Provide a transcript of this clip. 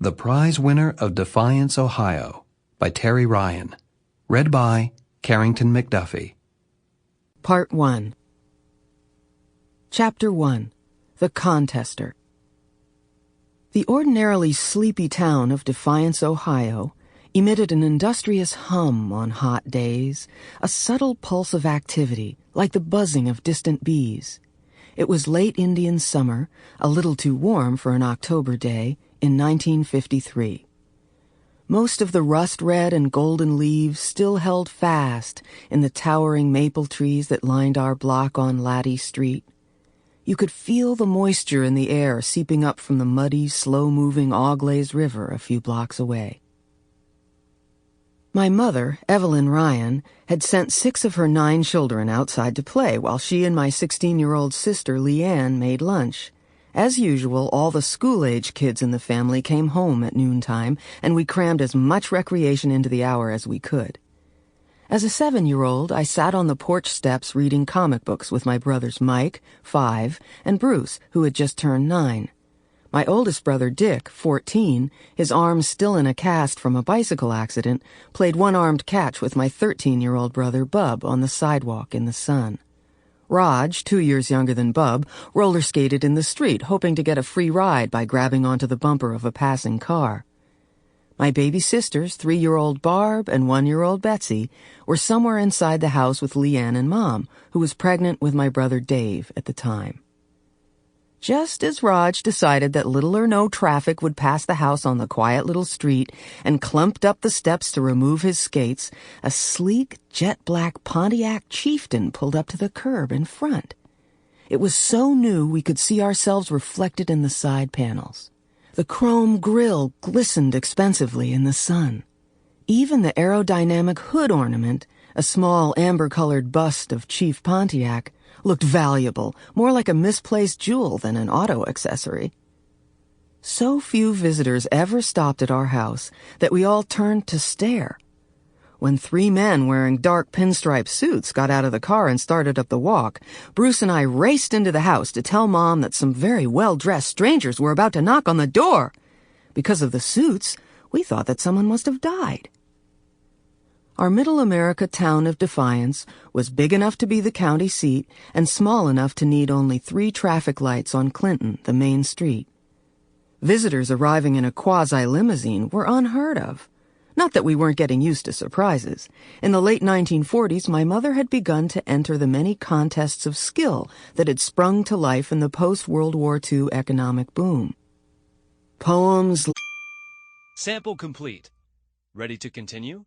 The Prize Winner of Defiance, Ohio, by Terry Ryan. Read by Carrington MacDuffie. Part 1. Chapter 1. The Contester. The ordinarily sleepy town of Defiance, Ohio, emitted an industrious hum on hot days, a subtle pulse of activity, like the buzzing of distant bees. It was late Indian summer, a little too warm for an October day, in 1953. Most of the rust-red and golden leaves still held fast in the towering maple trees that lined our block on Laddie Street. You could feel the moisture in the air seeping up from the muddy, slow-moving Auglaize River a few blocks away. My mother, Evelyn Ryan, had sent 6 of her 9 children outside to play while she and my 16-year-old sister, Leanne, made lunch. As usual, all the school-age kids in the family came home at noontime, and we crammed as much recreation into the hour as we could. As a 7-year-old, I sat on the porch steps reading comic books with my brothers Mike, 5, and Bruce, who had just turned 9. My oldest brother Dick, 14, his arm still in a cast from a bicycle accident, played one-armed catch with my 13-year-old brother Bub on the sidewalk in the sun. Raj, 2 years younger than Bub, roller skated in the street, hoping to get a free ride by grabbing onto the bumper of a passing car. My baby sisters, 3-year-old Barb and 1-year-old Betsy, were somewhere inside the house with Leanne and Mom, who was pregnant with my brother Dave at the time. Just as Raj decided that little or no traffic would pass the house on the quiet little street and clumped up the steps to remove his skates, a sleek, jet-black Pontiac Chieftain pulled up to the curb in front. It was so new we could see ourselves reflected in the side panels. The chrome grille glistened expensively in the sun. Even the aerodynamic hood ornament, a small amber-colored bust of Chief Pontiac, looked valuable, more like a misplaced jewel than an auto accessory. So few visitors ever stopped at our house that we all turned to stare. When 3 men wearing dark pinstripe suits got out of the car and started up the walk, Bruce and I raced into the house to tell Mom that some very well-dressed strangers were about to knock on the door. Because of the suits, we thought that someone must have died. Our Middle America town of Defiance was big enough to be the county seat and small enough to need only 3 traffic lights on Clinton, the main street. Visitors arriving in a quasi-limousine were unheard of. Not that we weren't getting used to surprises. In the late 1940s, my mother had begun to enter the many contests of skill that had sprung to life in the post-World War II economic boom. Poems. Sample complete. Ready to continue?